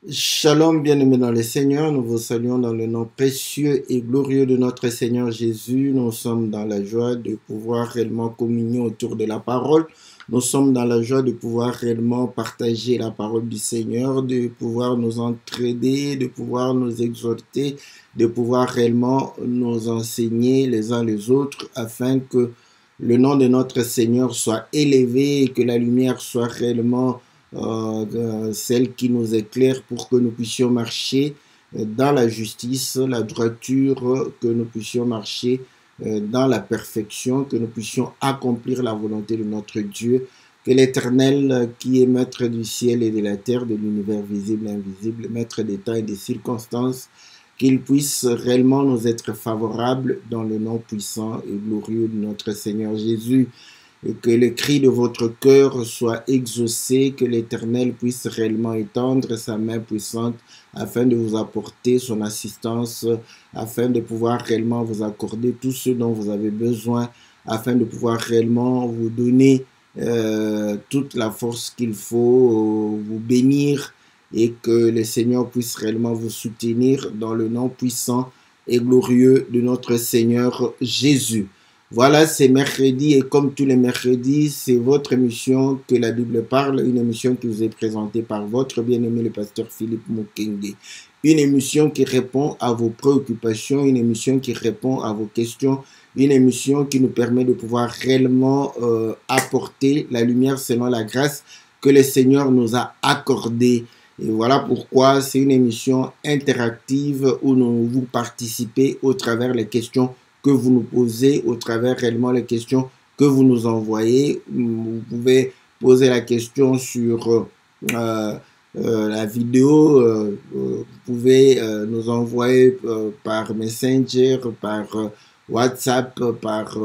Shalom, bien-aimés dans le Seigneur, nous vous saluons dans le nom précieux et glorieux de notre Seigneur Jésus. Nous sommes dans la joie de pouvoir réellement communier autour de la parole. Nous sommes dans la joie de pouvoir réellement partager la parole du Seigneur, de pouvoir nous entraider, de pouvoir nous exhorter, de pouvoir réellement nous enseigner les uns les autres afin que le nom de notre Seigneur soit élevé et que la lumière soit réellement celle qui nous éclaire pour que nous puissions marcher dans la justice, la droiture, que nous puissions marcher dans la perfection, que nous puissions accomplir la volonté de notre Dieu, que l'Éternel qui est maître du ciel et de la terre, de l'univers visible et invisible, maître des temps et des circonstances, qu'il puisse réellement nous être favorable dans le nom puissant et glorieux de notre Seigneur Jésus, et que le cri de votre cœur soit exaucé, que l'Éternel puisse réellement étendre sa main puissante afin de vous apporter son assistance, afin de pouvoir réellement vous accorder tout ce dont vous avez besoin, afin de pouvoir réellement vous donner toute la force qu'il faut, vous bénir et que le Seigneur puisse réellement vous soutenir dans le nom puissant et glorieux de notre Seigneur Jésus. Voilà, c'est mercredi et comme tous les mercredis, c'est votre émission que la Bible parle, une émission qui vous est présentée par votre bien-aimé le pasteur Philippe Mukenge. Une émission qui répond à vos préoccupations, une émission qui répond à vos questions, une émission qui nous permet de pouvoir réellement apporter la lumière selon la grâce que le Seigneur nous a accordée. Et voilà pourquoi c'est une émission interactive où vous participez au travers les questions que vous nous posez, au travers réellement les questions que vous nous envoyez. Vous pouvez poser la question sur la vidéo, vous pouvez nous envoyer par Messenger, par WhatsApp, par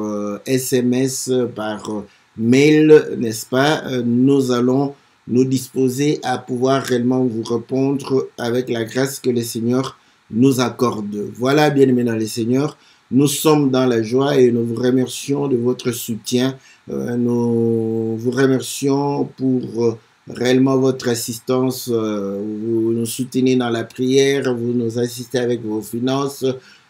SMS, par mail, n'est-ce pas? Nous allons nous disposer à pouvoir réellement vous répondre avec la grâce que le Seigneur nous accorde. Voilà, bien-aimés dans le Seigneur, nous sommes dans la joie et nous vous remercions de votre soutien. Nous vous remercions pour réellement votre assistance. Vous nous soutenez dans la prière, vous nous assistez avec vos finances,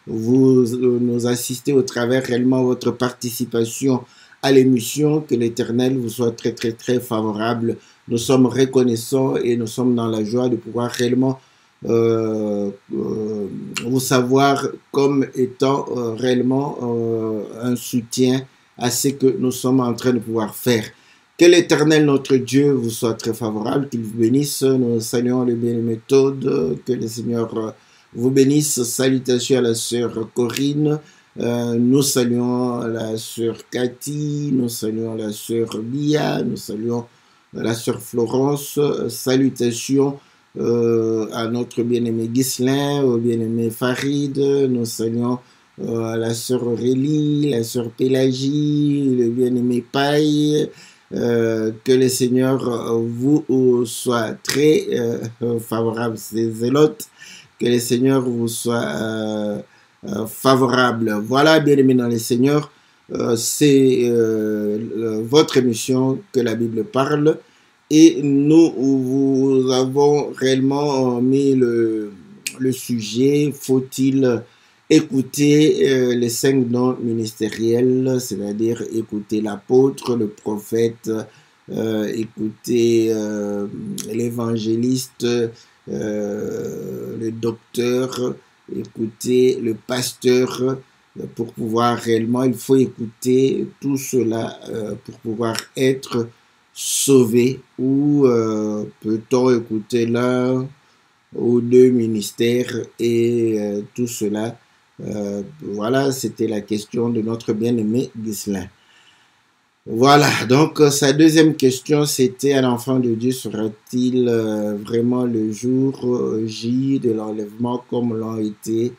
vous nous assistez au travers réellement votre participation à l'émission. Que l'Éternel vous soit très très très favorable. Nous sommes reconnaissants et nous sommes dans la joie de pouvoir réellement vous savoir comme étant réellement un soutien à ce que nous sommes en train de pouvoir faire. Que l'Éternel, notre Dieu, vous soit très favorable, qu'il vous bénisse. Nous saluons le bien-aimé Todd, que le Seigneur vous bénisse. Salutations à la sœur Corinne. Nous saluons la sœur Cathy, nous saluons la sœur Bia, nous saluons la sœur Florence. Salutations à notre bien-aimé Ghislain, au bien-aimé Farid. Nous saluons la sœur Aurélie, la sœur Pélagie, le bien-aimé Paille. Que le Seigneur vous soit très favorable, ces zélotes. Que le Seigneur vous soit favorable. Voilà, bien-aimés dans le Seigneur, c'est votre émission que la Bible parle. Et nous vous avons réellement mis le sujet, faut-il écouter les 5 dons ministériels, c'est-à-dire écouter l'apôtre, le prophète, écouter l'évangéliste, le docteur, écouter le pasteur. Pour pouvoir réellement, il faut écouter tout cela pour pouvoir être sauvé, ou peut-on écouter l'un ou deux ministères et tout cela. Voilà, c'était la question de notre bien-aimé Ghislain. Voilà, donc sa deuxième question, c'était: un enfant de Dieu sera-t-il vraiment le jour J de l'enlèvement comme l'ont été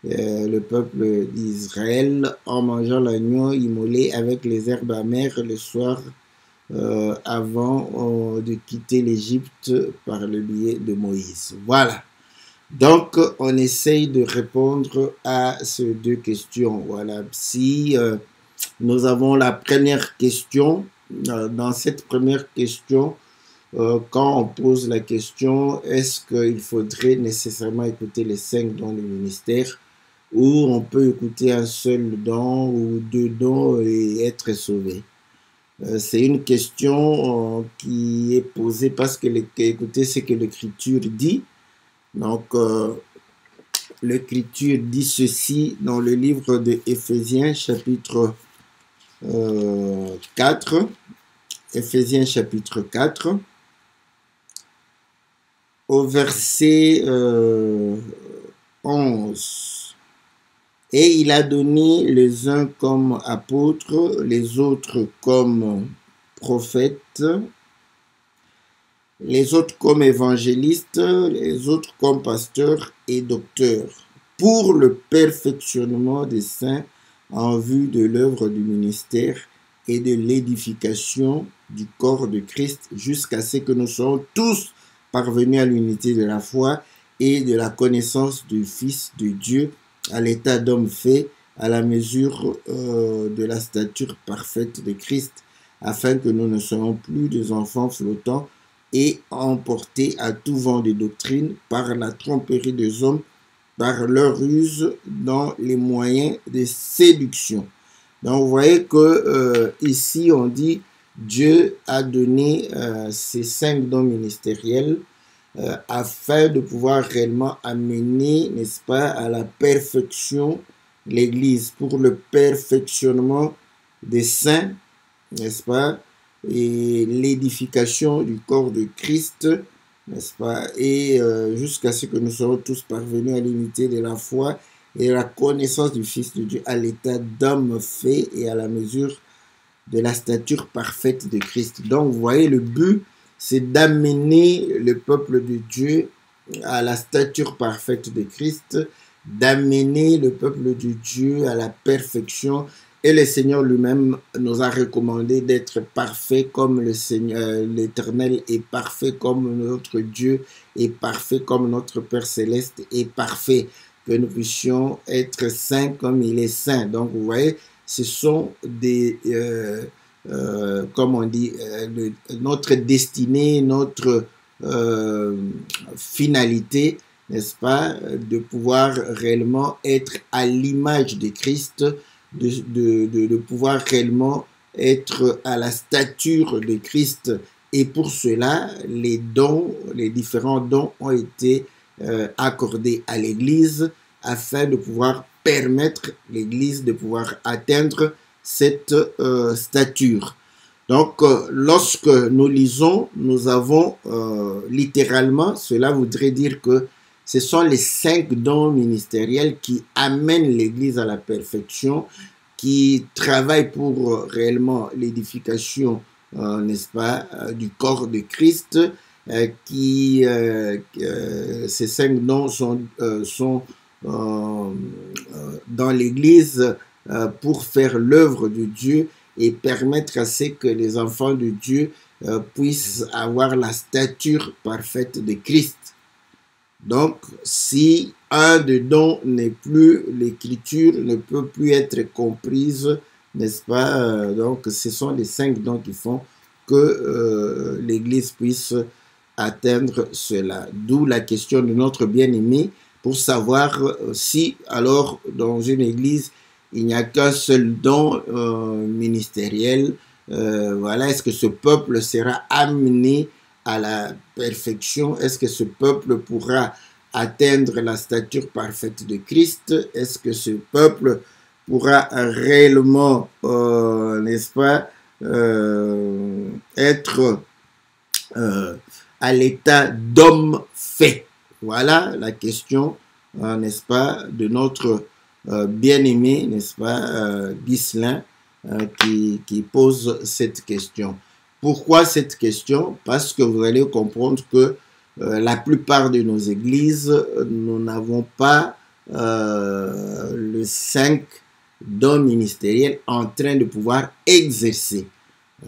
le peuple d'Israël en mangeant l'agneau immolé avec les herbes amères le soir avant de quitter l'Égypte par le biais de Moïse? Voilà. Donc, on essaye de répondre à ces deux questions. Voilà. Si nous avons la première question, dans cette première question, quand on pose la question, est-ce qu'il faudrait nécessairement écouter les 5 dons du ministère, ou on peut écouter un seul don ou 2 dons et être sauvé? C'est une question qui est posée parce que, écoutez ce que l'Écriture dit. Donc, l'Écriture dit ceci dans le livre de Éphésiens, chapitre 4. Éphésiens, chapitre 4. Au verset 11. Et il a donné les uns comme apôtres, les autres comme prophètes, les autres comme évangélistes, les autres comme pasteurs et docteurs, pour le perfectionnement des saints en vue de l'œuvre du ministère et de l'édification du corps de Christ, jusqu'à ce que nous soyons tous parvenus à l'unité de la foi et de la connaissance du Fils de Dieu, à l'état d'homme fait, à la mesure de la stature parfaite de Christ, afin que nous ne soyons plus des enfants flottants et emportés à tout vent de doctrine par la tromperie des hommes, par leur use dans les moyens de séduction. Donc vous voyez que ici on dit Dieu a donné ces 5 dons ministériels afin de pouvoir réellement amener, n'est-ce pas, à la perfection l'Église, pour le perfectionnement des saints, n'est-ce pas, et l'édification du corps de Christ, n'est-ce pas, et jusqu'à ce que nous soyons tous parvenus à l'unité de la foi et à la connaissance du Fils de Dieu, à l'état d'homme fait et à la mesure de la stature parfaite de Christ. Donc, vous voyez, le but, c'est d'amener le peuple de Dieu à la stature parfaite de Christ, d'amener le peuple de Dieu à la perfection. Et le Seigneur lui-même nous a recommandé d'être parfait comme le Seigneur, l'Éternel est parfait, comme notre Dieu est parfait, comme notre Père Céleste est parfait, que nous puissions être saints comme il est saint. Donc, vous voyez, ce sont des, comme on dit, notre destinée, notre finalité, n'est-ce pas, de pouvoir réellement être à l'image de Christ, de pouvoir réellement être à la stature de Christ. Et pour cela, les dons, les différents dons ont été accordés à l'Église afin de pouvoir permettre l'Église de pouvoir atteindre cette stature. Donc, lorsque nous lisons, nous avons littéralement, cela voudrait dire que ce sont les 5 dons ministériels qui amènent l'Église à la perfection, qui travaillent pour réellement l'édification, n'est-ce pas, du corps de Christ, ces 5 dons sont dans l'Église pour faire l'œuvre de Dieu et permettre à ce que les enfants de Dieu puissent avoir la stature parfaite de Christ. Donc, si un des dons n'est plus, l'Écriture ne peut plus être comprise, n'est-ce pas? Donc, ce sont les 5 dons qui font que l'Église puisse atteindre cela. D'où la question de notre bien-aimé pour savoir si, alors, dans une Église, il n'y a qu'un seul don ministériel. Voilà, est-ce que ce peuple sera amené à la perfection? Est-ce que ce peuple pourra atteindre la stature parfaite de Christ? Est-ce que ce peuple pourra réellement, n'est-ce pas, être à l'état d'homme fait? Voilà la question, n'est-ce pas, de notre bien-aimé, n'est-ce pas, Ghislain, qui pose cette question. Pourquoi cette question? Parce que vous allez comprendre que la plupart de nos églises, nous n'avons pas les 5 dons ministériels en train de pouvoir exercer.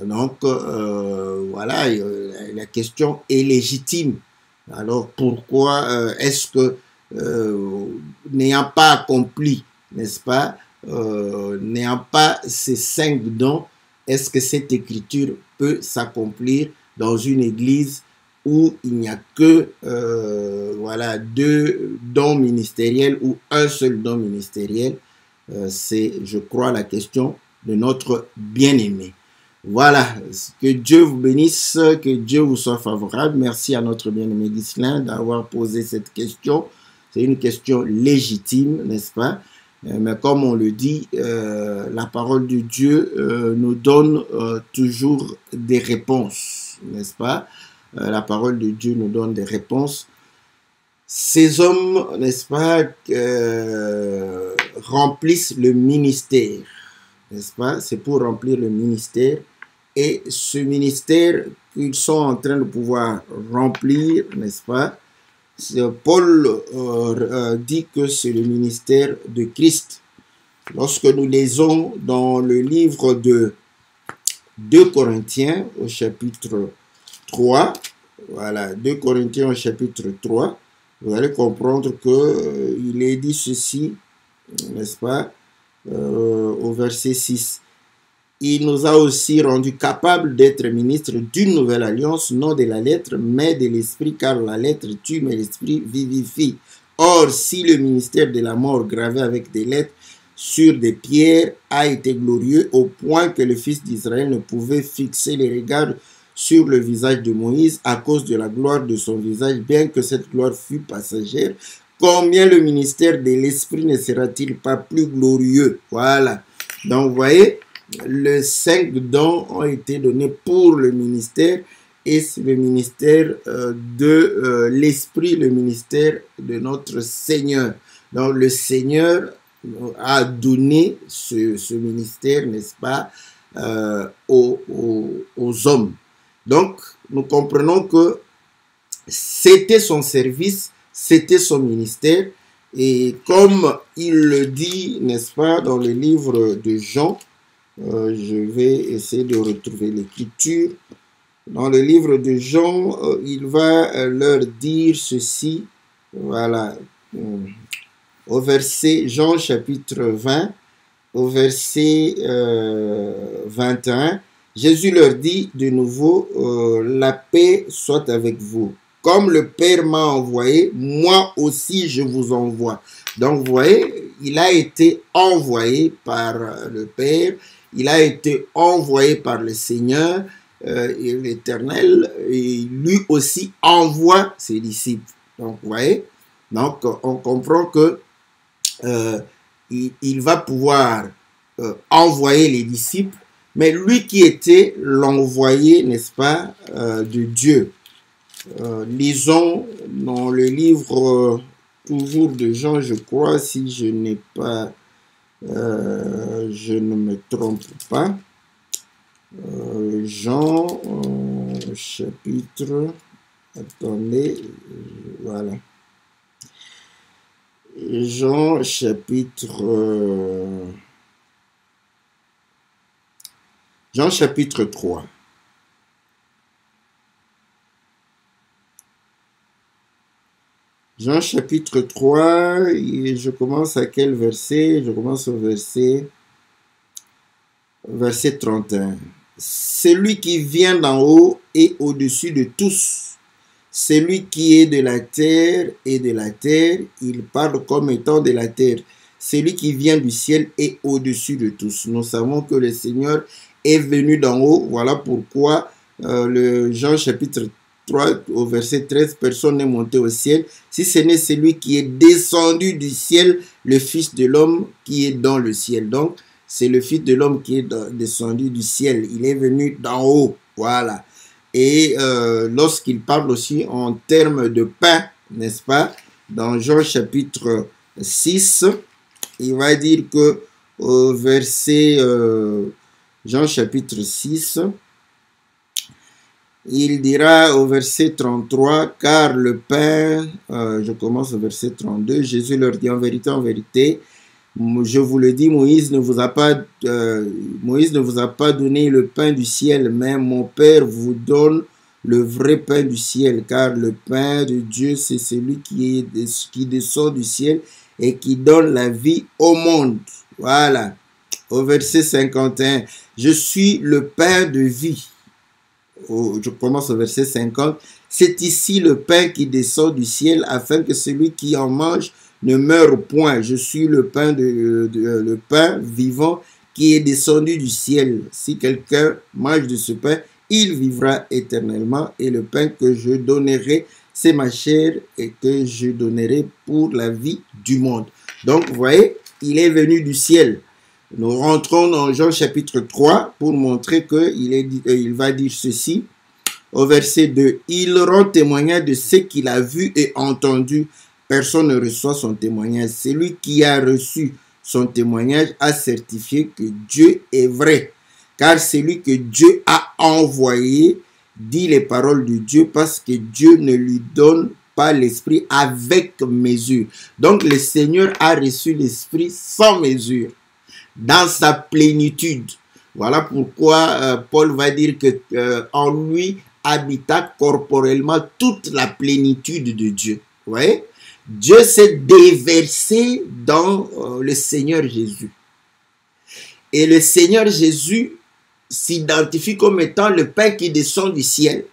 Donc, voilà, la question est légitime. Alors, pourquoi est-ce que, n'ayant pas accompli, n'est-ce pas, n'ayant pas ces 5 dons, est-ce que cette écriture peut s'accomplir dans une église où il n'y a que voilà, 2 dons ministériels ou un seul don ministériel. C'est, je crois, la question de notre bien-aimé. Voilà, que Dieu vous bénisse, que Dieu vous soit favorable. Merci à notre bien-aimé Ghislain d'avoir posé cette question. C'est une question légitime, n'est-ce pas? Mais comme on le dit, la parole de Dieu nous donne toujours des réponses, n'est-ce pas? La parole de Dieu nous donne des réponses. Ces hommes, n'est-ce pas, remplissent le ministère, n'est-ce pas? C'est pour remplir le ministère. Et ce ministère qu'ils sont en train de pouvoir remplir, n'est-ce pas? Paul dit que c'est le ministère de Christ. Lorsque nous lisons dans le livre de 2 Corinthiens au chapitre 3, voilà, 2 Corinthiens au chapitre 3, vous allez comprendre qu'il est dit ceci, n'est-ce pas, au verset 6. Il nous a aussi rendus capables d'être ministres d'une nouvelle alliance, non de la lettre, mais de l'esprit, car la lettre tue, mais l'esprit vivifie. Or, si le ministère de la mort gravé avec des lettres sur des pierres a été glorieux au point que le fils d'Israël ne pouvait fixer les regards sur le visage de Moïse à cause de la gloire de son visage, bien que cette gloire fût passagère, combien le ministère de l'esprit ne sera-t-il pas plus glorieux? Voilà. Donc, vous voyez, les 5 dons ont été donnés pour le ministère, et c'est le ministère de l'esprit, le ministère de notre Seigneur. Donc, le Seigneur a donné ce ministère, n'est-ce pas, aux hommes. Donc, nous comprenons que c'était son service, c'était son ministère. Et comme il le dit, n'est-ce pas, dans le livre de Jean, je vais essayer de retrouver l'écriture. Dans le livre de Jean, il va leur dire ceci, voilà, au verset, Jean chapitre 20, au verset 21, Jésus leur dit de nouveau, la paix soit avec vous. Comme le Père m'a envoyé, moi aussi je vous envoie. Donc vous voyez, il a été envoyé par le Père, il a été envoyé par le Seigneur, et l'Éternel, et lui aussi envoie ses disciples. Donc vous voyez, donc on comprend que il va pouvoir envoyer les disciples, mais lui qui était l'envoyé, n'est-ce pas, de Dieu. Lisons dans le livre toujours de Jean, je crois, si je n'ai pas, je ne me trompe pas. Jean, chapitre, attendez, voilà. Jean, chapitre 3. Jean chapitre 3, et je commence à quel verset? Je commence au verset 31. Celui qui vient d'en haut est au-dessus de tous. Celui qui est de la terre est de la terre. Il parle comme étant de la terre. Celui qui vient du ciel est au-dessus de tous. Nous savons que le Seigneur est venu d'en haut. Voilà pourquoi le Jean chapitre 3 au verset 13, personne n'est monté au ciel, si ce n'est celui qui est descendu du ciel, le Fils de l'homme qui est dans le ciel. Donc, c'est le Fils de l'homme qui est descendu du ciel. Il est venu d'en haut. Voilà. Et lorsqu'il parle aussi en termes de pain, n'est-ce pas, dans Jean chapitre 6, il va dire que au verset Jean chapitre 6, il dira au verset 33, car le pain, je commence au verset 32, Jésus leur dit en vérité, je vous le dis, Moïse ne vous a pas donné le pain du ciel, mais mon Père vous donne le vrai pain du ciel, car le pain de Dieu, c'est celui qui descend du ciel et qui donne la vie au monde. Voilà. Au verset 51, je suis le pain de vie. je commence au verset 50, c'est ici le pain qui descend du ciel afin que celui qui en mange ne meure point. Je suis le pain, le pain vivant qui est descendu du ciel. Si quelqu'un mange de ce pain, il vivra éternellement. Et le pain que je donnerai, c'est ma chair et que je donnerai pour la vie du monde. Donc, vous voyez, il est venu du ciel. Nous rentrons dans Jean chapitre 3 pour montrer qu'il va dire ceci. Au verset 2, il rend témoignage de ce qu'il a vu et entendu. Personne ne reçoit son témoignage. Celui qui a reçu son témoignage a certifié que Dieu est vrai. Car celui que Dieu a envoyé dit les paroles de Dieu parce que Dieu ne lui donne pas l'esprit avec mesure. Donc le Seigneur a reçu l'esprit sans mesure, dans sa plénitude. Voilà pourquoi Paul va dire que en lui habita corporellement toute la plénitude de Dieu. Vous voyez? Dieu s'est déversé dans le Seigneur Jésus. Et le Seigneur Jésus s'identifie comme étant le pain qui descend du ciel.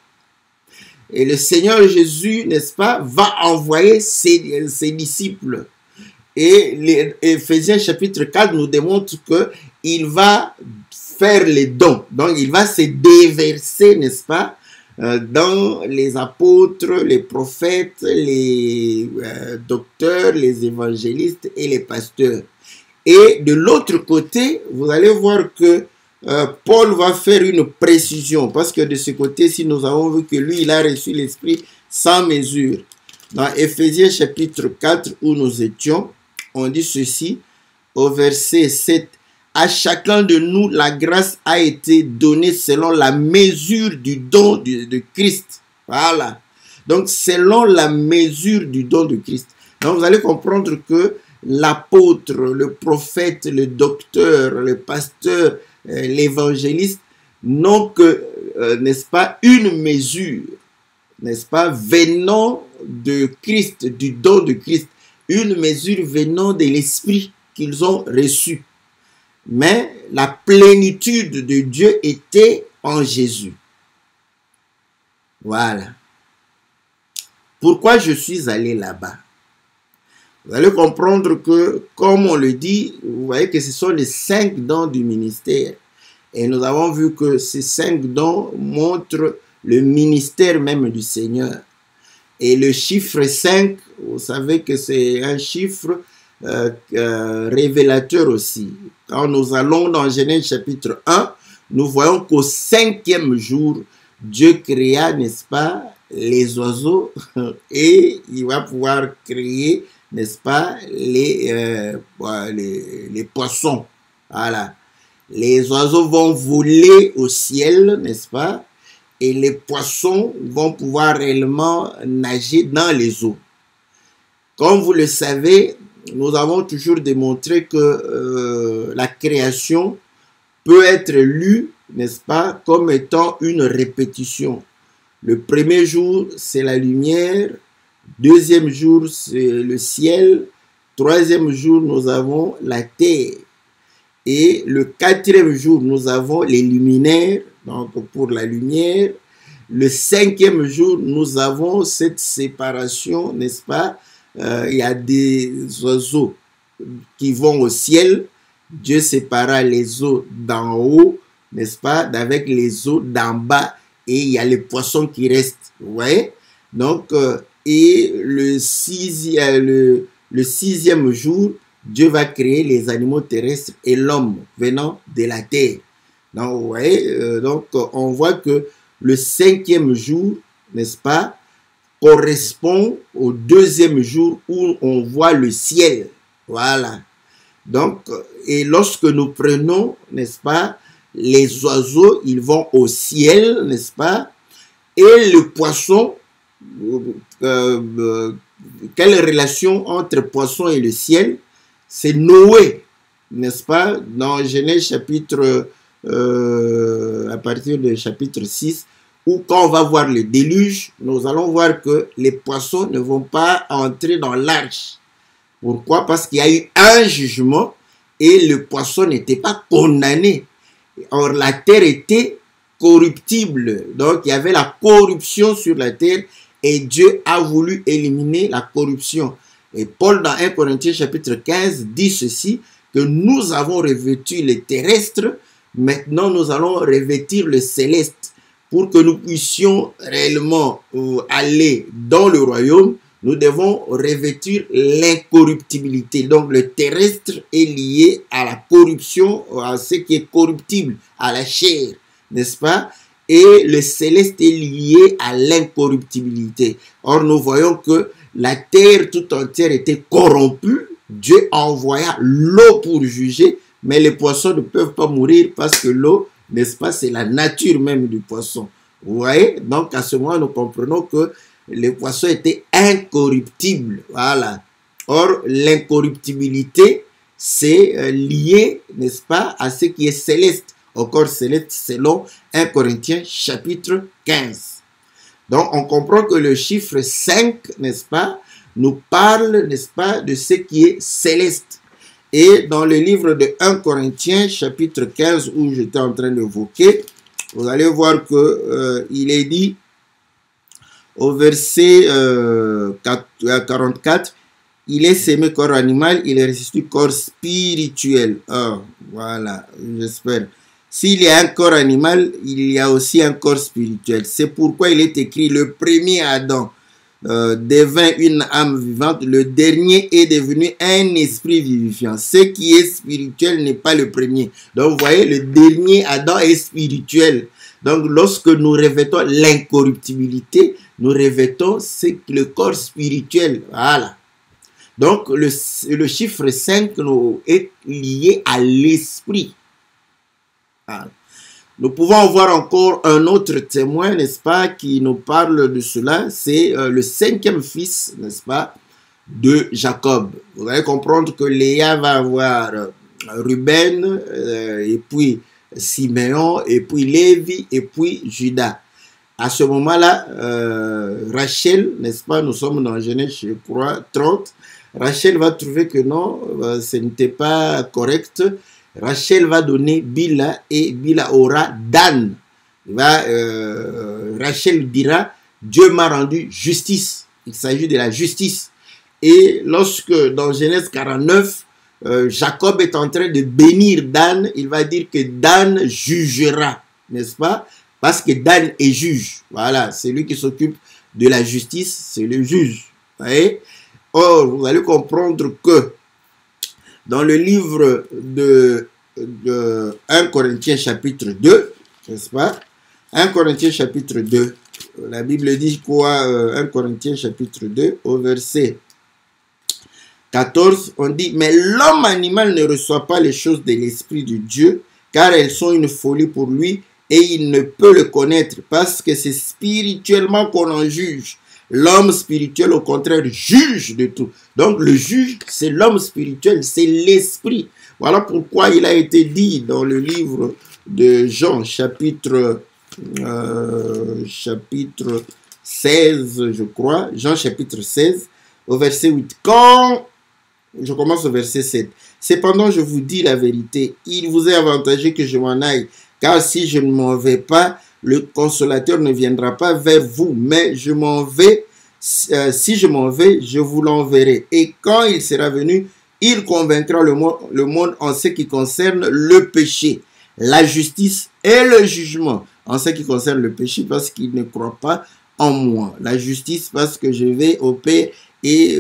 Et le Seigneur Jésus, n'est-ce pas, va envoyer ses disciples. Et les Éphésiens chapitre 4 nous démontre qu'il va faire les dons. Donc, il va se déverser, n'est-ce pas, dans les apôtres, les prophètes, les docteurs, les évangélistes et les pasteurs. Et de l'autre côté, vous allez voir que Paul va faire une précision, parce que de ce côté-ci, nous avons vu que lui, il a reçu l'Esprit sans mesure. Dans Éphésiens chapitre 4, où nous étions, on dit ceci, au verset 7, « À chacun de nous, la grâce a été donnée selon la mesure du don de Christ. » Voilà. Donc, selon la mesure du don de Christ. Donc, vous allez comprendre que l'apôtre, le prophète, le docteur, le pasteur, l'évangéliste n'ont que, n'est-ce pas, une mesure, n'est-ce pas, venant de Christ, du don de Christ, une mesure venant de l'esprit qu'ils ont reçu. Mais la plénitude de Dieu était en Jésus. Voilà. Pourquoi je suis allé là-bas? Vous allez comprendre que, comme on le dit, vous voyez que ce sont les 5 dons du ministère. Et nous avons vu que ces 5 dons montrent le ministère même du Seigneur. Et le chiffre 5, vous savez que c'est un chiffre révélateur aussi. Quand nous allons dans Genèse chapitre 1, nous voyons qu'au 5e jour, Dieu créa, n'est-ce pas, les oiseaux et il va pouvoir créer, n'est-ce pas, les poissons. Voilà. Les oiseaux vont voler au ciel, n'est-ce pas, et les poissons vont pouvoir réellement nager dans les eaux. Comme vous le savez, nous avons toujours démontré que la création peut être lue, n'est-ce pas, comme étant une répétition. Le premier jour, c'est la lumière. Deuxième jour, c'est le ciel. Troisième jour, nous avons la terre. Et le 4e jour, nous avons les luminaires, donc pour la lumière. Le 5e jour, nous avons cette séparation, n'est-ce pas? Il y a des oiseaux qui vont au ciel. Dieu sépara les eaux d'en haut, n'est-ce pas, avec les eaux d'en bas. Et il y a les poissons qui restent, vous voyez? Donc, et le 6e jour, Dieu va créer les animaux terrestres et l'homme venant de la terre. Donc, vous voyez, donc on voit que le 5e jour, n'est-ce pas, correspond au 2e jour où on voit le ciel. Voilà. Donc, et lorsque nous prenons, n'est-ce pas, les oiseaux, ils vont au ciel, n'est-ce pas, et le poisson, quelle relation entre poisson et le ciel? C'est Noé, n'est-ce pas, dans Genèse chapitre, à partir du chapitre 6, où quand on va voir le déluge, nous allons voir que les poissons ne vont pas entrer dans l'arche. Pourquoi? Parce qu'il y a eu un jugement et le poisson n'était pas condamné. Or, la terre était incorruptible. Donc, il y avait la corruption sur la terre et Dieu a voulu éliminer la corruption. Et Paul, dans 1 Corinthiens chapitre 15, dit ceci, que nous avons revêtu le terrestre, maintenant nous allons revêtir le céleste. Pour que nous puissions réellement aller dans le royaume, nous devons revêtir l'incorruptibilité. Donc le terrestre est lié à la corruption, à ce qui est corruptible, à la chair, n'est-ce pas? Et le céleste est lié à l'incorruptibilité. Or, nous voyons que la terre tout entière était corrompue. Dieu envoya l'eau pour juger, mais les poissons ne peuvent pas mourir parce que l'eau, n'est-ce pas, c'est la nature même du poisson. Vous voyez? Donc, à ce moment, nous comprenons que les poissons étaient incorruptibles. Voilà. Or, l'incorruptibilité, c'est lié, n'est-ce pas, à ce qui est céleste. Au corps céleste, selon 1 Corinthiens chapitre 15. Donc, on comprend que le chiffre 5, n'est-ce pas, nous parle, n'est-ce pas, de ce qui est céleste. Et dans le livre de 1 Corinthiens chapitre 15, où j'étais en train d'évoquer, vous allez voir que il est dit au verset 44, il est sémé corps animal, il est ressuscité corps spirituel. Oh, voilà, j'espère. S'il y a un corps animal, il y a aussi un corps spirituel. C'est pourquoi il est écrit, le premier Adam devint une âme vivante, le dernier est devenu un esprit vivifiant. Ce qui est spirituel n'est pas le premier. Donc, vous voyez, le dernier Adam est spirituel. Donc, lorsque nous revêtons l'incorruptibilité, nous revêtons le corps spirituel. Voilà. Donc, le chiffre 5 est lié à l'esprit. Nous pouvons voir encore un autre témoin, n'est-ce pas, qui nous parle de cela. C'est le cinquième fils, n'est-ce pas, de Jacob. Vous allez comprendre que Léa va avoir Ruben, et puis Siméon, et puis Lévi, et puis Judas. À ce moment-là, Rachel, n'est-ce pas, nous sommes dans Genèse, je crois, 30. Rachel va trouver que non, ce n'était pas correct. Rachel va donner Bila et Bila aura Dan. Rachel dira, Dieu m'a rendu justice. Il s'agit de la justice. Et lorsque dans Genèse 49, Jacob est en train de bénir Dan, il va dire que Dan jugera, n'est-ce pas? Parce que Dan est juge. Voilà, c'est lui qui s'occupe de la justice, c'est le juge. Vous voyez? Or, vous allez comprendre que dans le livre de 1 Corinthiens chapitre 2, n'est-ce pas? 1 Corinthiens chapitre 2, la Bible dit quoi? 1 Corinthiens chapitre 2, au verset 14, on dit, mais l'homme animal ne reçoit pas les choses de l'Esprit de Dieu, car elles sont une folie pour lui, et il ne peut le connaître, parce que c'est spirituellement qu'on en juge. L'homme spirituel, au contraire, juge de tout. Donc, le juge, c'est l'homme spirituel, c'est l'esprit. Voilà pourquoi il a été dit dans le livre de Jean, chapitre 16, je crois, Jean chapitre 16, au verset 8. Quand, je commence au verset 7, cependant, je vous dis la vérité, il vous est avantageux que je m'en aille, car si je ne m'en vais pas, le consolateur ne viendra pas vers vous, mais je m'en vais, si je m'en vais, je vous l'enverrai. Et quand il sera venu, il convaincra le monde en ce qui concerne le péché, la justice et le jugement. En ce qui concerne le péché, parce qu'il ne croit pas en moi. La justice, parce que je vais au Père et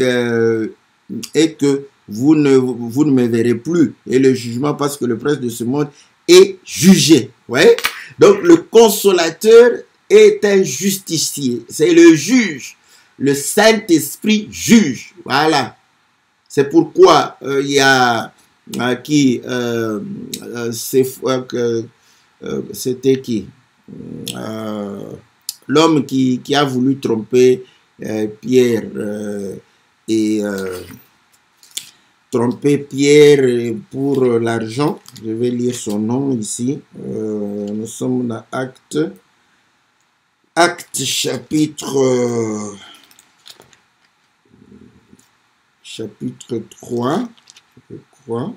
que vous ne me verrez plus. Et le jugement, parce que le prince de ce monde est jugé. Ouais? Donc, le consolateur est un justicier. C'est le juge. Le Saint-Esprit juge. Voilà. C'est pourquoi il y a c'était qui? L'homme qui a voulu tromper Pierre tromper Pierre pour l'argent. Je vais lire son nom ici. Nous sommes dans Actes chapitre 3, je crois.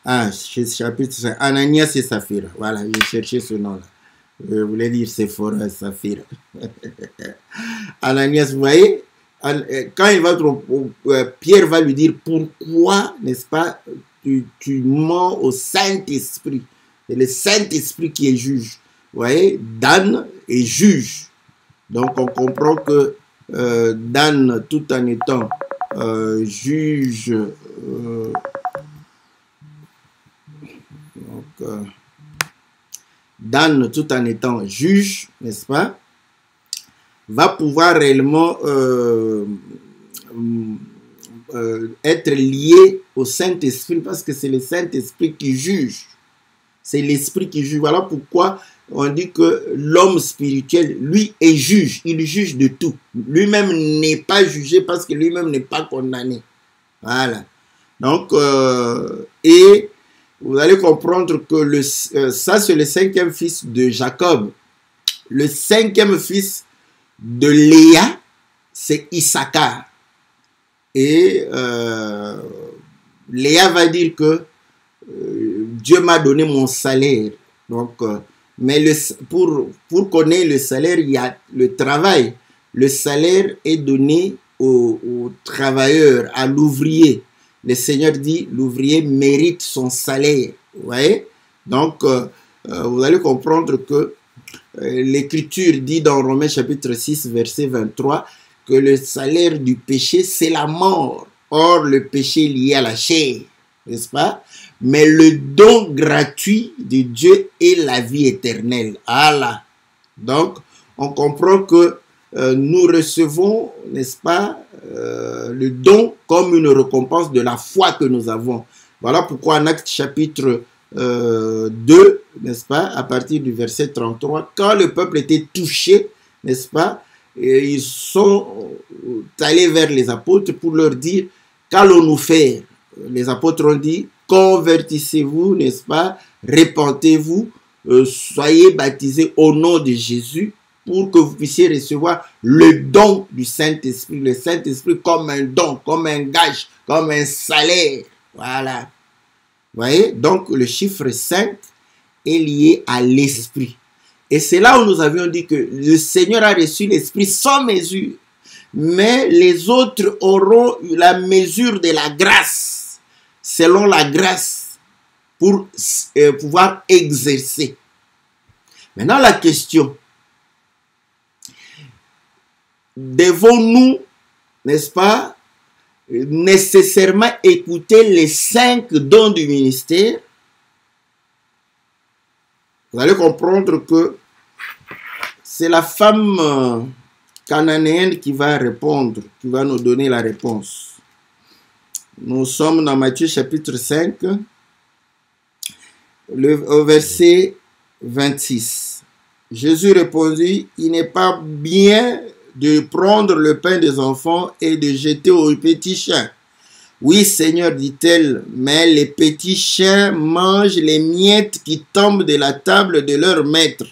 Ah, chapitre 5. Ananias et Saphira. Voilà, j'ai cherché ce nom-là. Je voulais dire Sephora et Saphira. Ananias, vous voyez, quand il va Pierre va lui dire pourquoi, n'est-ce pas, tu mens au Saint-Esprit. C'est le Saint-Esprit qui est juge. Vous voyez, Dan est juge. Donc on comprend que Dan, tout en étant juge, Dan, tout en étant juge, n'est-ce pas, va pouvoir réellement être lié au Saint-Esprit parce que c'est le Saint-Esprit qui juge. C'est l'Esprit qui juge. Voilà pourquoi on dit que l'homme spirituel, lui, est juge. Il juge de tout. Lui-même n'est pas jugé parce que lui-même n'est pas condamné. Voilà. Donc, et vous allez comprendre que ça, c'est le 5e fils de Jacob. Le 5e fils de Léa, c'est Issachar. Et Léa va dire que Dieu m'a donné mon salaire. Donc, mais pour connaître le salaire, il y a le travail. Le salaire est donné au travailleur, à l'ouvrier. Le Seigneur dit, l'ouvrier mérite son salaire. Vous voyez? Donc, vous allez comprendre que l'Écriture dit dans Romains chapitre 6, verset 23, que le salaire du péché, c'est la mort. Or, le péché est lié à la chair, n'est-ce pas? Mais le don gratuit de Dieu est la vie éternelle. Allah. Donc, on comprend que nous recevons, n'est-ce pas, le don comme une récompense de la foi que nous avons. Voilà pourquoi en Actes chapitre 2, n'est-ce pas, à partir du verset 33, quand le peuple était touché, n'est-ce pas, et ils sont allés vers les apôtres pour leur dire, qu'allons-nous faire? Les apôtres ont dit, convertissez-vous, n'est-ce pas, répentez-vous, soyez baptisés au nom de Jésus pour que vous puissiez recevoir le don du Saint-Esprit. Le Saint-Esprit comme un don, comme un gage, comme un salaire. Voilà. Vous voyez? Donc, le chiffre 5 est lié à l'Esprit. Et c'est là où nous avions dit que le Seigneur a reçu l'Esprit sans mesure. Mais les autres auront la mesure de la grâce, selon la grâce, pour pouvoir exercer. Maintenant, la question, devons-nous, n'est-ce pas, nécessairement écouter les 5 dons du ministère? Vous allez comprendre que c'est la femme cananéenne qui va répondre, qui va nous donner la réponse. Nous sommes dans Matthieu chapitre 5, au verset 26. Jésus répondit, il n'est pas bien de prendre le pain des enfants et de jeter aux petits chiens. Oui, Seigneur, dit-elle, mais les petits chiens mangent les miettes qui tombent de la table de leur maître.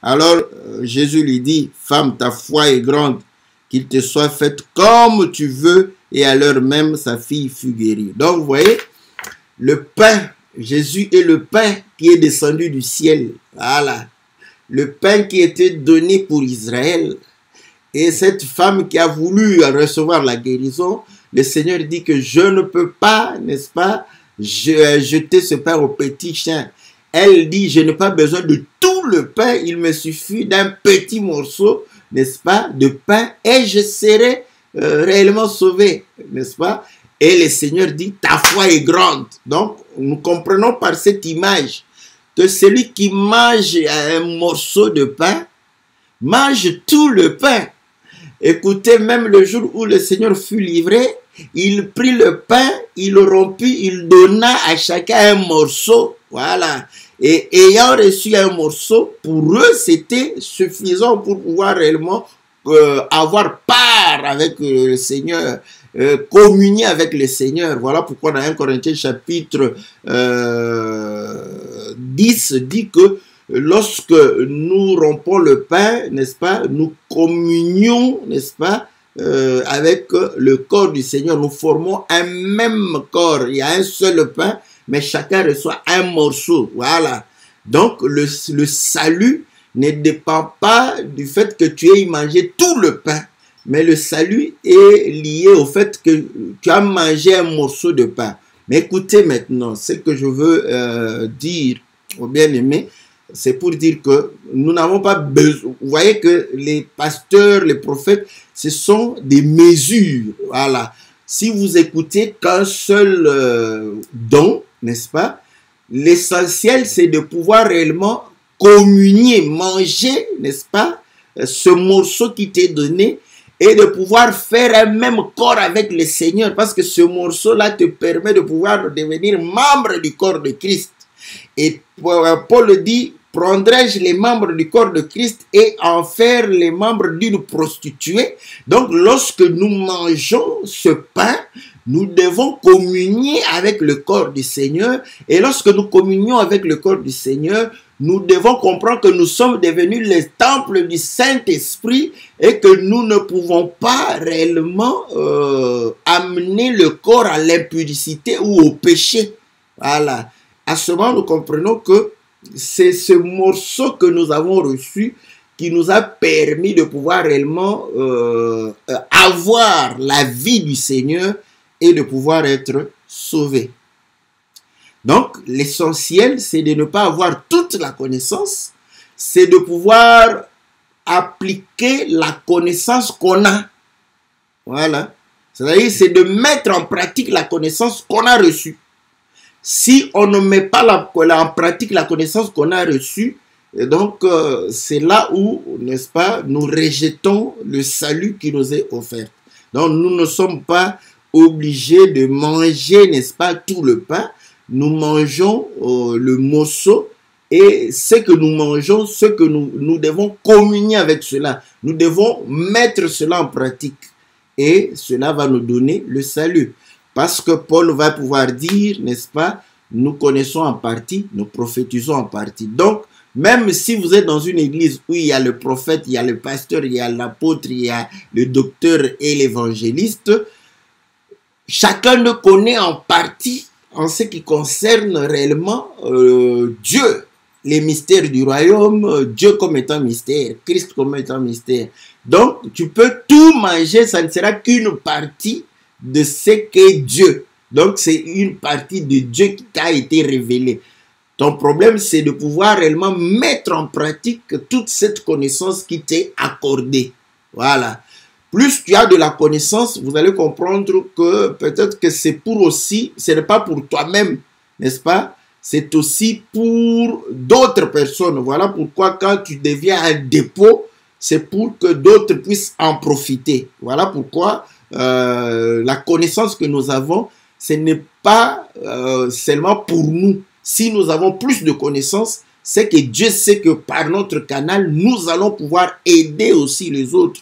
Alors Jésus lui dit, femme, ta foi est grande, qu'il te soit fait comme tu veux. Et à l'heure même, sa fille fut guérie. Donc, vous voyez, le pain, Jésus est le pain qui est descendu du ciel. Voilà. Le pain qui était donné pour Israël. Et cette femme qui a voulu recevoir la guérison, le Seigneur dit que je ne peux pas, n'est-ce pas, jeter ce pain aux petits chiens. Elle dit, je n'ai pas besoin de tout le pain, il me suffit d'un petit morceau, n'est-ce pas, de pain, et je serai réellement sauvé, n'est-ce pas? Et le Seigneur dit, ta foi est grande. Donc, nous comprenons par cette image que celui qui mange un morceau de pain, mange tout le pain. Écoutez, même le jour où le Seigneur fut livré, il prit le pain, il le rompit, il donna à chacun un morceau. Voilà. Et ayant reçu un morceau, pour eux, c'était suffisant pour pouvoir réellement avoir part avec le Seigneur, communier avec le Seigneur. Voilà pourquoi dans 1 Corinthiens chapitre 10 dit que lorsque nous rompons le pain, n'est-ce pas, nous communions, n'est-ce pas, avec le corps du Seigneur. Nous formons un même corps. Il y a un seul pain, mais chacun reçoit un morceau. Voilà. Donc, le salut ne dépend pas du fait que tu aies mangé tout le pain, mais le salut est lié au fait que tu as mangé un morceau de pain. Mais écoutez maintenant, ce que je veux dire aux bien-aimés, c'est pour dire que nous n'avons pas besoin. Vous voyez que les pasteurs, les prophètes, ce sont des mesures. Voilà. Si vous écoutez qu'un seul don, n'est-ce pas? L'essentiel, c'est de pouvoir réellement communier, manger, n'est-ce pas? Ce morceau qui t'est donné et de pouvoir faire un même corps avec le Seigneur, parce que ce morceau-là te permet de pouvoir devenir membre du corps de Christ. Et Paul dit, prendrai-je les membres du corps de Christ et en faire les membres d'une prostituée? Donc, lorsque nous mangeons ce pain, nous devons communier avec le corps du Seigneur. Et lorsque nous communions avec le corps du Seigneur, nous devons comprendre que nous sommes devenus les temples du Saint-Esprit et que nous ne pouvons pas réellement amener le corps à l'impudicité ou au péché. Voilà. À ce moment, nous comprenons que c'est ce morceau que nous avons reçu qui nous a permis de pouvoir réellement avoir la vie du Seigneur et de pouvoir être sauvés. Donc, l'essentiel, c'est de ne pas avoir toute la connaissance, c'est de pouvoir appliquer la connaissance qu'on a. Voilà. C'est-à-dire, c'est de mettre en pratique la connaissance qu'on a reçue. Si on ne met pas en pratique la connaissance qu'on a reçue, donc c'est là où, n'est-ce pas, nous rejetons le salut qui nous est offert. Donc, nous ne sommes pas obligés de manger, n'est-ce pas, tout le pain. Nous mangeons le morceau et ce que nous mangeons, ce que nous devons communier avec cela. Nous devons mettre cela en pratique et cela va nous donner le salut. Parce que Paul va pouvoir dire, n'est-ce pas, nous connaissons en partie, nous prophétisons en partie. Donc, même si vous êtes dans une église où il y a le prophète, il y a le pasteur, il y a l'apôtre, il y a le docteur et l'évangéliste, chacun le connaît en partie en ce qui concerne réellement Dieu, les mystères du royaume, Dieu comme étant mystère, Christ comme étant mystère. Donc, tu peux tout manger, ça ne sera qu'une partie de ce qu'est Dieu. Donc, c'est une partie de Dieu qui t'a été révélée. Ton problème, c'est de pouvoir réellement mettre en pratique toute cette connaissance qui t'est accordée. Voilà. Plus tu as de la connaissance, vous allez comprendre que peut-être que c'est pour aussi, ce n'est pas pour toi-même, n'est-ce pas? C'est aussi pour d'autres personnes. Voilà pourquoi quand tu deviens un dépôt, c'est pour que d'autres puissent en profiter. Voilà pourquoi la connaissance que nous avons, ce n'est pas seulement pour nous. Si nous avons plus de connaissances, c'est que Dieu sait que par notre canal, nous allons pouvoir aider aussi les autres.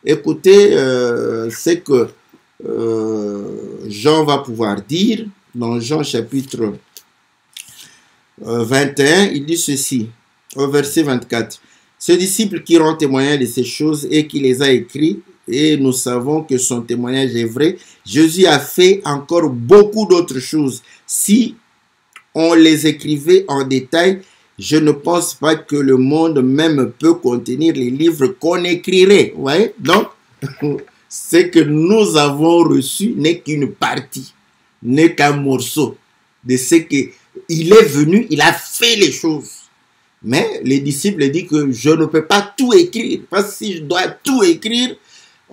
Écoutez ce que Jean va pouvoir dire dans Jean chapitre 21. Il dit ceci, au verset 24. Ce disciple qui rend témoignage de ces choses et qui les a écrits, et nous savons que son témoignage est vrai, Jésus a fait encore beaucoup d'autres choses. Si on les écrivait en détail, je ne pense pas que le monde même peut contenir les livres qu'on écrirait. Vous voyez? Donc, ce que nous avons reçu n'est qu'une partie, n'est qu'un morceau de ce qu'il est venu, il a fait les choses. Mais les disciples disent que je ne peux pas tout écrire, parce que si je dois tout écrire,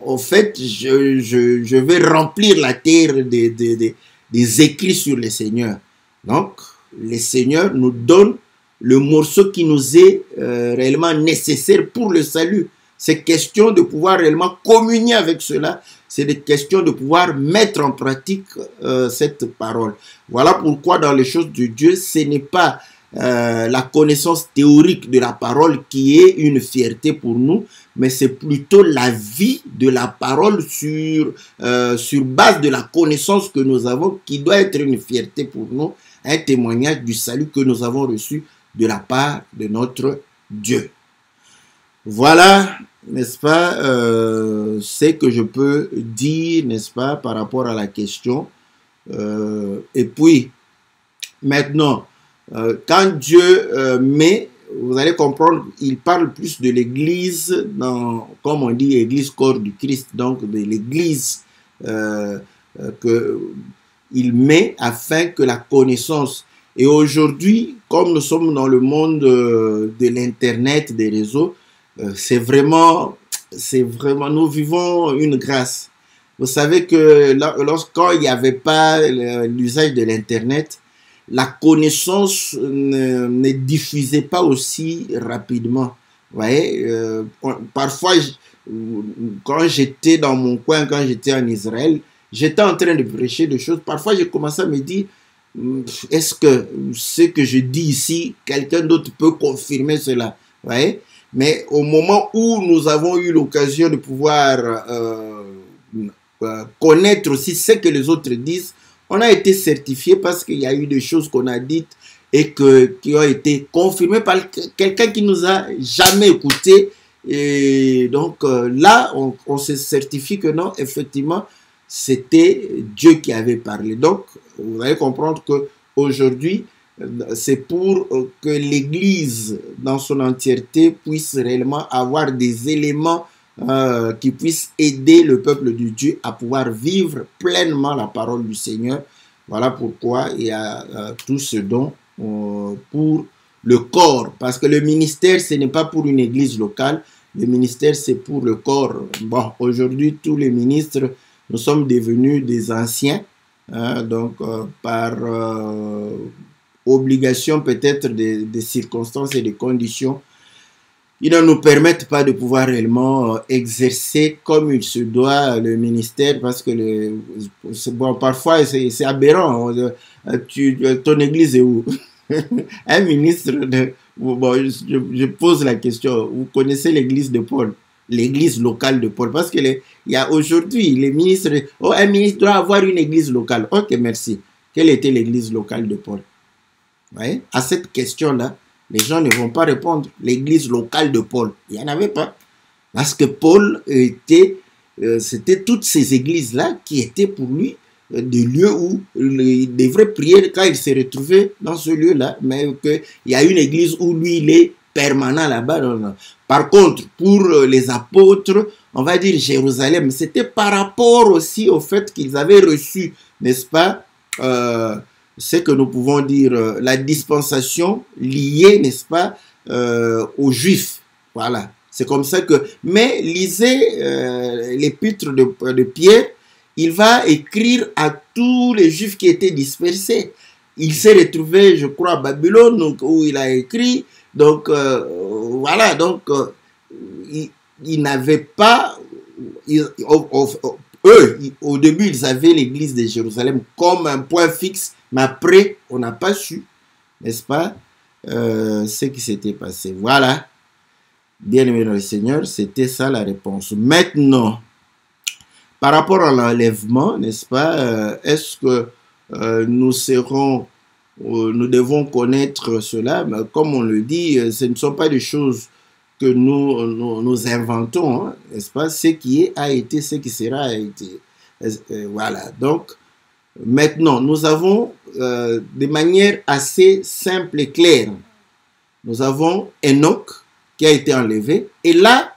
en fait, je vais remplir la terre des écrits sur le Seigneur. Donc, le Seigneur nous donne le morceau qui nous est réellement nécessaire pour le salut. C'est question de pouvoir réellement communier avec cela. C'est des questions de pouvoir mettre en pratique cette parole. Voilà pourquoi dans les choses de Dieu, ce n'est pas la connaissance théorique de la parole qui est une fierté pour nous, mais c'est plutôt la vie de la parole sur base de la connaissance que nous avons qui doit être une fierté pour nous, un témoignage du salut que nous avons reçu de la part de notre Dieu. Voilà, n'est-ce pas, ce que je peux dire, n'est-ce pas, par rapport à la question. Et puis, Maintenant, quand Dieu met, vous allez comprendre, il parle plus de l'Église, comme on dit, Église corps du Christ, donc de l'Église qu'il met afin que la connaissance. Et aujourd'hui, comme nous sommes dans le monde de l'Internet, des réseaux, c'est vraiment, nous vivons une grâce. Vous savez que lorsqu'il n'y avait pas l'usage de l'Internet, la connaissance ne diffusait pas aussi rapidement. Vous voyez, parfois, quand j'étais dans mon coin, quand j'étais en Israël, j'étais en train de prêcher des choses. Parfois, je commençais à me dire, est-ce que ce que je dis ici, quelqu'un d'autre peut confirmer cela? Vous voyez? Mais au moment où nous avons eu l'occasion de pouvoir connaître aussi ce que les autres disent, on a été certifié parce qu'il y a eu des choses qu'on a dites et qui ont été confirmées par quelqu'un qui nous a jamais écouté. Et donc là, on se certifie que non, effectivement, c'était Dieu qui avait parlé. Donc, vous allez comprendre qu'aujourd'hui, c'est pour que l'Église dans son entièreté puisse réellement avoir des éléments qui puissent aider le peuple de Dieu à pouvoir vivre pleinement la parole du Seigneur. Voilà pourquoi il y a tout ce don pour le corps. Parce que le ministère, ce n'est pas pour une église locale. Le ministère, c'est pour le corps. Bon, aujourd'hui, tous les ministres, nous sommes devenus des anciens. Hein, donc, par obligation peut-être des circonstances et des conditions, ils ne nous permettent pas de pouvoir réellement exercer comme il se doit le ministère parce que bon, parfois c'est aberrant. Ton église est où? Un ministre bon, je pose la question. Vous connaissez l'église de Paul? L'église locale de Paul? Parce que il y a aujourd'hui les ministres. Oh, un ministre doit avoir une église locale. Ok, merci. Quelle était l'église locale de Paul? Vous voyez? À cette question-là, les gens ne vont pas répondre. L'église locale de Paul, il n'y en avait pas. Parce que Paul c'était toutes ces églises-là qui étaient pour lui des lieux où il devrait prier quand il s'est retrouvé dans ce lieu-là. Mais qu'il y a une église où lui, il est permanent là-bas. Par contre, pour les apôtres, on va dire Jérusalem, c'était par rapport aussi au fait qu'ils avaient reçu, n'est-ce pas, c'est que nous pouvons dire la dispensation liée, n'est-ce pas, aux Juifs. Voilà. C'est comme ça que... Mais lisez l'épître de Pierre, il va écrire à tous les Juifs qui étaient dispersés. Il s'est retrouvé, je crois, à Babylone, où il a écrit. Donc, voilà. Donc, il n'avait pas... Eux, au début, ils avaient l'église de Jérusalem comme un point fixe, mais après, on n'a pas su, n'est-ce pas, ce qui s'était passé. Voilà, bien aimé dans le Seigneur, c'était ça la réponse. Maintenant, par rapport à l'enlèvement, n'est-ce pas, est-ce que nous devons connaître cela? Mais comme on le dit, ce ne sont pas des choses que nous inventons, hein, n'est-ce pas? Ce qui a été, ce qui sera a été. Voilà. Donc, maintenant, nous avons de manière assez simple et claire, nous avons Enoch qui a été enlevé. Et là,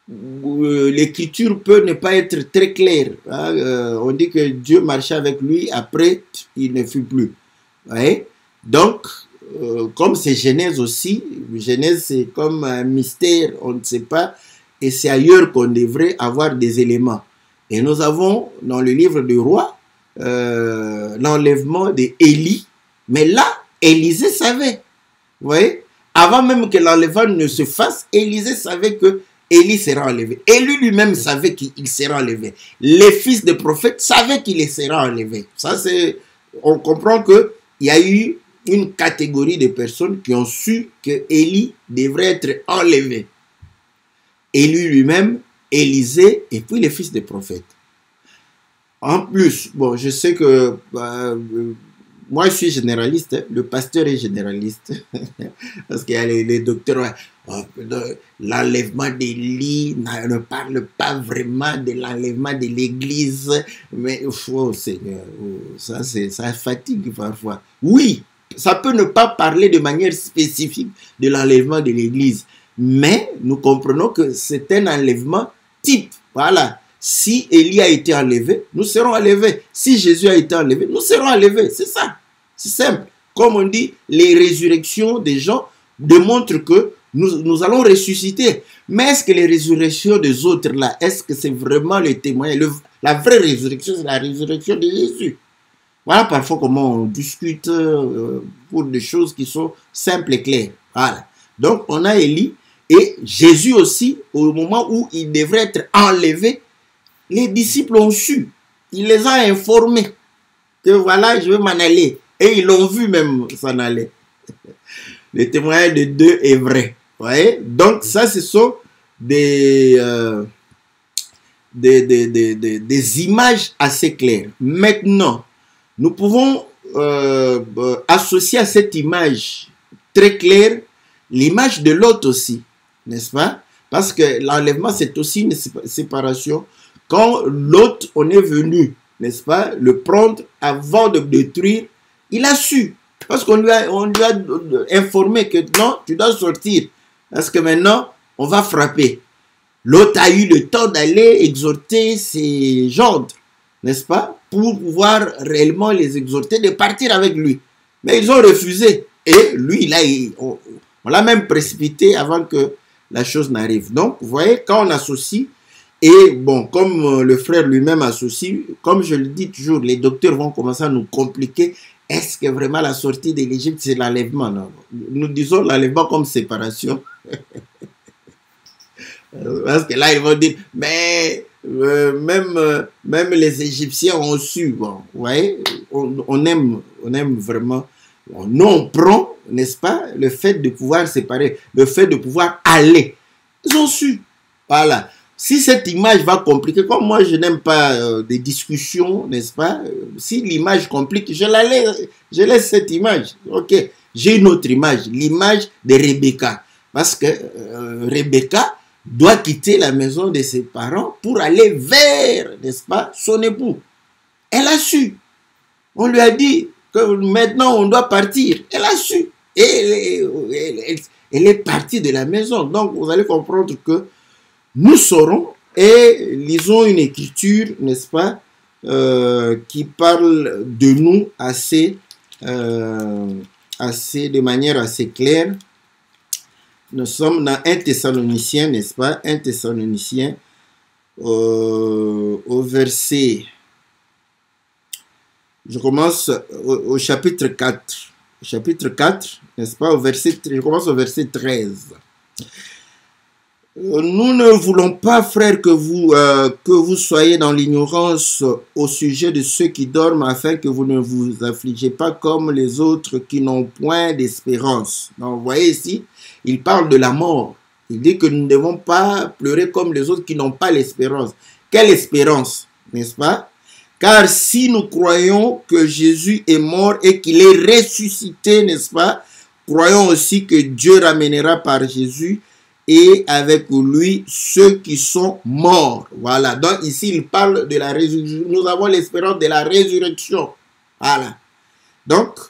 l'écriture peut ne pas être très claire. Hein? On dit que Dieu marchait avec lui, après, il ne fut plus. Ouais? Donc, comme c'est Genèse aussi, Genèse c'est comme un mystère, on ne sait pas, et c'est ailleurs qu'on devrait avoir des éléments. Et nous avons dans le livre du roi l'enlèvement d'Élie, mais là, Élisée savait, vous voyez, avant même que l'enlèvement ne se fasse, Élisée savait que Élie sera enlevé. Élie lui-même savait qu'il sera enlevé. Les fils des prophètes savaient qu'il sera enlevé. Ça, c'est, on comprend que il y a eu une catégorie de personnes qui ont su que Élie devrait être enlevé. Élie lui-même, Élisée et puis les fils des prophètes. En plus, bon, je sais que moi je suis généraliste, hein, le pasteur est généraliste, parce qu'il y a les docteurs, l'enlèvement d'Élie ne parle pas vraiment de l'enlèvement de l'église, mais oh Seigneur, ça fatigue parfois. Oui, ça peut ne pas parler de manière spécifique de l'enlèvement de l'Église. Mais nous comprenons que c'est un enlèvement type. Voilà. Si Élie a été enlevé, nous serons enlevés. Si Jésus a été enlevé, nous serons enlevés. C'est ça. C'est simple. Comme on dit, les résurrections des gens démontrent que nous allons ressusciter. Mais est-ce que les résurrections des autres là, est-ce que c'est vraiment le témoignage? La vraie résurrection, c'est la résurrection de Jésus. Voilà parfois comment on discute pour des choses qui sont simples et claires. Voilà. Donc on a Élie et Jésus aussi, au moment où il devrait être enlevé, les disciples ont su. Il les a informés que voilà, je vais m'en aller. Et ils l'ont vu même s'en aller. Le témoignage de deux est vrai. Vous voyez? Donc ça, ce sont des images assez claires. Maintenant, nous pouvons associer à cette image très claire l'image de l'autre aussi, n'est-ce pas? Parce que l'enlèvement, c'est aussi une séparation. Quand l'autre, on est venu, n'est-ce pas, le prendre avant de détruire, il a su. Parce qu'on lui a informé que non, tu dois sortir. Parce que maintenant, on va frapper. L'autre a eu le temps d'aller exhorter ses gendres, n'est-ce pas, pour pouvoir réellement les exhorter de partir avec lui. Mais ils ont refusé. Et lui, on l'a même précipité avant que la chose n'arrive. Donc, vous voyez, quand on associe, et bon, comme le frère lui-même associe, comme je le dis toujours, les docteurs vont commencer à nous compliquer. Est-ce que vraiment la sortie de l'Égypte, c'est l'enlèvement? Non. Nous disons l'enlèvement comme séparation. Parce que là, ils vont dire, mais même les Égyptiens ont su. Bon, vous voyez, on aime vraiment. Bon, nous, on prend, n'est-ce pas, le fait de pouvoir séparer, le fait de pouvoir aller. Ils ont su. Voilà. Si cette image va compliquer, comme moi, je n'aime pas des discussions, n'est-ce pas, si l'image complique, je laisse cette image. Ok, j'ai une autre image, l'image de Rebecca. Parce que Rebecca doit quitter la maison de ses parents pour aller vers, n'est-ce pas, son époux. Elle a su. On lui a dit que maintenant on doit partir. Elle a su. Et elle est partie de la maison. Donc vous allez comprendre que nous saurons et lisons une écriture, n'est-ce pas, qui parle de nous de manière assez claire. Nous sommes dans 1 Thessaloniciens, n'est-ce pas? 1 Thessaloniciens au verset... Je commence au chapitre 4. Chapitre 4, n'est-ce pas? Je commence au verset 13. Nous ne voulons pas, frères, que vous soyez dans l'ignorance au sujet de ceux qui dorment, afin que vous ne vous affligez pas comme les autres qui n'ont point d'espérance. Donc, vous voyez ici, il parle de la mort. Il dit que nous ne devons pas pleurer comme les autres qui n'ont pas l'espérance. Quelle espérance, n'est-ce pas? Car si nous croyons que Jésus est mort et qu'il est ressuscité, n'est-ce pas? Croyons aussi que Dieu ramènera par Jésus et avec lui ceux qui sont morts. Voilà. Donc ici, il parle de la résurrection. Nous avons l'espérance de la résurrection. Voilà. Donc,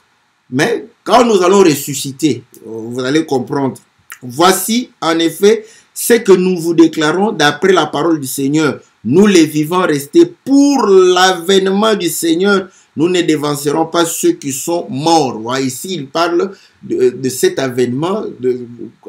mais quand nous allons ressusciter, vous allez comprendre. Voici, en effet, ce que nous vous déclarons d'après la parole du Seigneur. Nous les vivants restés pour l'avènement du Seigneur, nous ne dévancerons pas ceux qui sont morts. Ouais, ici, il parle de cet avènement,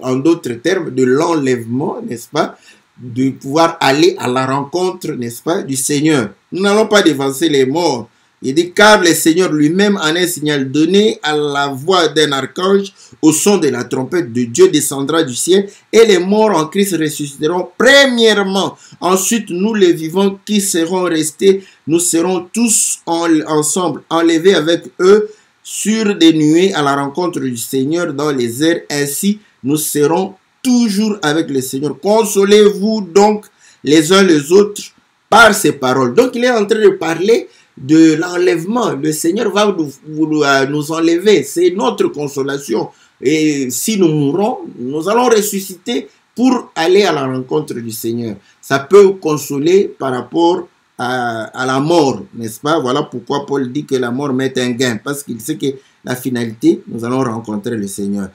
en d'autres termes, de l'enlèvement, n'est-ce pas, de pouvoir aller à la rencontre, n'est-ce pas, du Seigneur. Nous n'allons pas dévancer les morts. Il dit, car le Seigneur lui-même en un signal donné à la voix d'un archange, au son de la trompette de Dieu descendra du ciel, et les morts en Christ ressusciteront premièrement. Ensuite, nous les vivants qui serons restés, nous serons tous ensemble enlevés avec eux sur des nuées à la rencontre du Seigneur dans les airs. Ainsi, nous serons toujours avec le Seigneur. Consolez-vous donc les uns les autres par ces paroles. Donc, il est en train de parler de l'enlèvement. Le Seigneur va nous enlever. C'est notre consolation. Et si nous mourons, nous allons ressusciter pour aller à la rencontre du Seigneur. Ça peut consoler par rapport à la mort, n'est-ce pas? Voilà pourquoi Paul dit que la mort met un gain, parce qu'il sait que la finalité, nous allons rencontrer le Seigneur.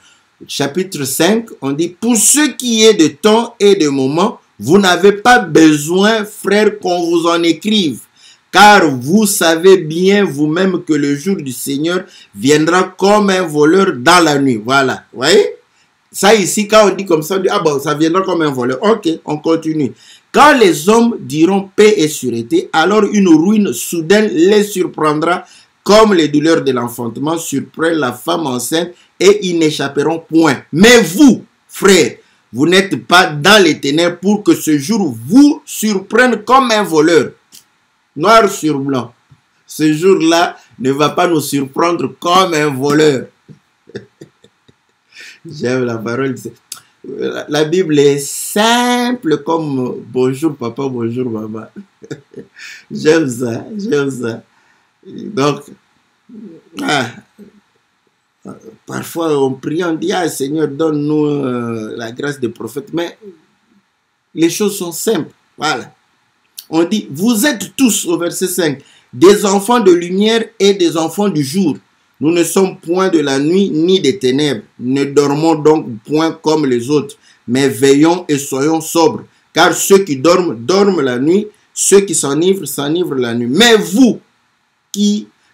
Chapitre 5, on dit, pour ce qui est de temps et de moment, vous n'avez pas besoin, frères, qu'on vous en écrive, car vous savez bien vous-même que le jour du Seigneur viendra comme un voleur dans la nuit. Voilà, vous voyez? Ça ici, quand on dit comme ça, on dit, ah bon, ça viendra comme un voleur. Ok, on continue. Quand les hommes diront paix et sûreté, alors une ruine soudaine les surprendra, comme les douleurs de l'enfantement surprennent la femme enceinte, et ils n'échapperont point. Mais vous, frères, vous n'êtes pas dans les ténèbres pour que ce jour vous surprenne comme un voleur. Noir sur blanc. Ce jour-là ne va pas nous surprendre comme un voleur. J'aime la parole. La Bible est simple comme bonjour papa, bonjour maman. J'aime ça, j'aime ça. Donc, parfois on prie, on dit, ah Seigneur, donne-nous la grâce des prophètes. Mais les choses sont simples. Voilà. On dit, vous êtes tous, au verset 5, des enfants de lumière et des enfants du jour. Nous ne sommes point de la nuit ni des ténèbres. Ne dormons donc point comme les autres, mais veillons et soyons sobres. Car ceux qui dorment, dorment la nuit. Ceux qui s'enivrent, s'enivrent la nuit.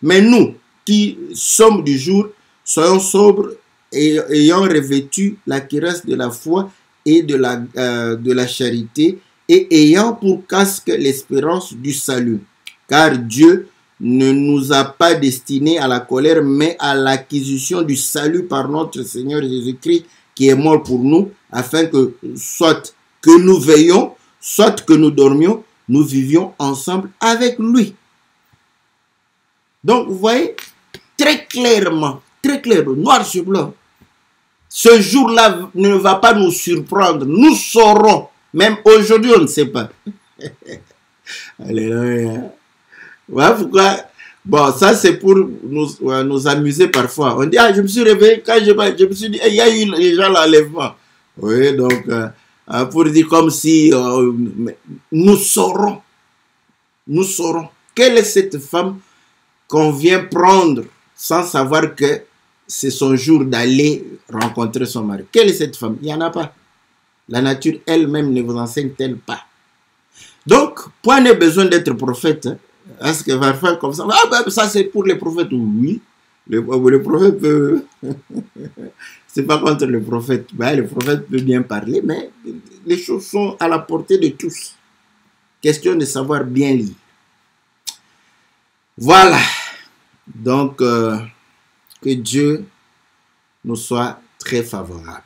Mais nous qui sommes du jour, soyons sobres et ayant revêtu la cuirasse de la foi et de la charité, et ayant pour casque l'espérance du salut. Car Dieu ne nous a pas destinés à la colère, mais à l'acquisition du salut par notre Seigneur Jésus-Christ, qui est mort pour nous, afin que, soit que nous veillions, soit que nous dormions, nous vivions ensemble avec lui. Donc, vous voyez, très clairement, noir sur blanc, ce jour-là ne va pas nous surprendre. Nous saurons, même aujourd'hui, on ne sait pas. Alléluia. Voilà pourquoi, bon, ça c'est pour nous amuser parfois. On dit, ah, je me suis réveillé, quand je me suis dit, il y a eu déjà l'enlèvement. Oui, donc, pour dire comme si nous saurons, quelle est cette femme qu'on vient prendre sans savoir que c'est son jour d'aller rencontrer son mari. Quelle est cette femme? Il n'y en a pas. La nature elle-même ne vous enseigne-t-elle pas? Donc, point n'est besoin d'être prophète. Hein. Est-ce que va faire comme ça? Ah ben ça c'est pour les prophètes. Oui, le prophète peut... c'est pas contre le prophète. Ben, le prophète peut bien parler, mais les choses sont à la portée de tous. Question de savoir bien lire. Voilà. Donc, que Dieu nous soit très favorable.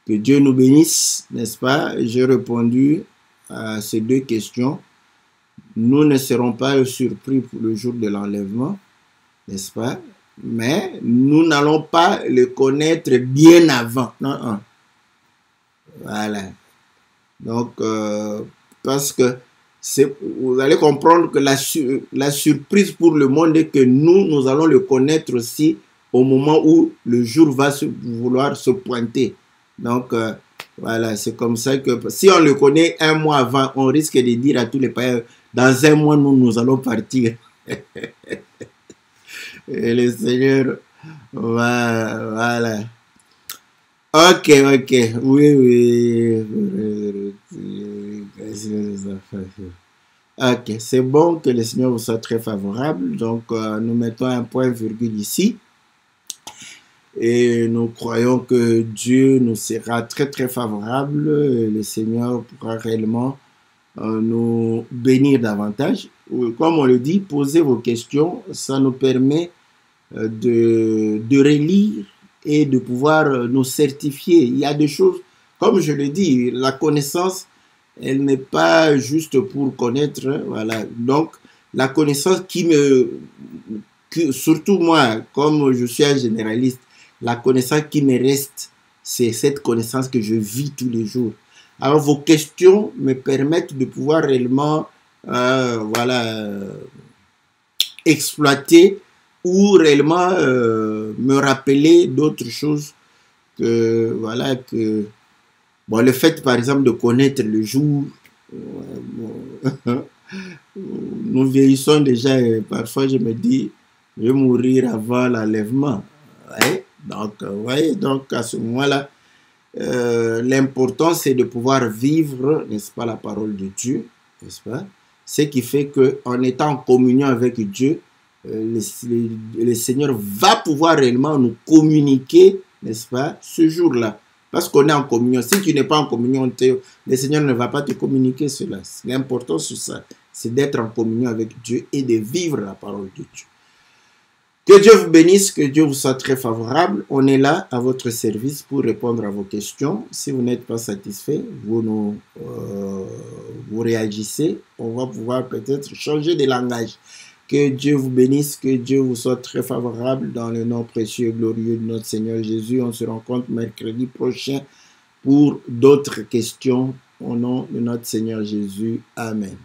Que Dieu nous bénisse, n'est-ce pas? J'ai répondu à ces deux questions. Nous ne serons pas surpris pour le jour de l'enlèvement, n'est-ce pas? Mais nous n'allons pas le connaître bien avant. Non, non. Voilà. Donc, parce que vous allez comprendre que la surprise pour le monde est que nous allons le connaître aussi au moment où le jour va vouloir se pointer. Donc, voilà, c'est comme ça que si on le connaît un mois avant, on risque de dire à tous les païens, dans un mois, nous allons partir. Et le Seigneur, voilà. Ok, oui. Ok, c'est bon que le Seigneur vous soit très favorable. Donc, nous mettons un point virgule ici. Et nous croyons que Dieu nous sera très très favorable. Et le Seigneur pourra réellement nous bénir davantage. Comme on le dit, posez vos questions. Ça nous permet de relire et de pouvoir nous certifier. Il y a des choses, comme je le dis, la connaissance, elle n'est pas juste pour connaître. Voilà. Donc, la connaissance surtout moi, comme je suis un généraliste, la connaissance qui me reste, c'est cette connaissance que je vis tous les jours. Alors, vos questions me permettent de pouvoir réellement exploiter ou réellement me rappeler d'autres choses que, voilà, bon, le fait, par exemple, de connaître le jour, nous vieillissons déjà et parfois je me dis, je vais mourir avant l'enlèvement. Ouais. Donc à ce moment-là, l'important c'est de pouvoir vivre, n'est-ce pas, la parole de Dieu, n'est-ce pas? Ce qui fait qu'en étant en communion avec Dieu, le Seigneur va pouvoir réellement nous communiquer, n'est-ce pas, ce jour-là. Parce qu'on est en communion. Si tu n'es pas en communion, le Seigneur ne va pas te communiquer cela. L'important c'est ça, c'est d'être en communion avec Dieu et de vivre la parole de Dieu. Que Dieu vous bénisse, que Dieu vous soit très favorable. On est là à votre service pour répondre à vos questions. Si vous n'êtes pas satisfait, vous réagissez. On va pouvoir peut-être changer de langage. Que Dieu vous bénisse, que Dieu vous soit très favorable dans le nom précieux et glorieux de notre Seigneur Jésus. On se rencontre mercredi prochain pour d'autres questions au nom de notre Seigneur Jésus. Amen.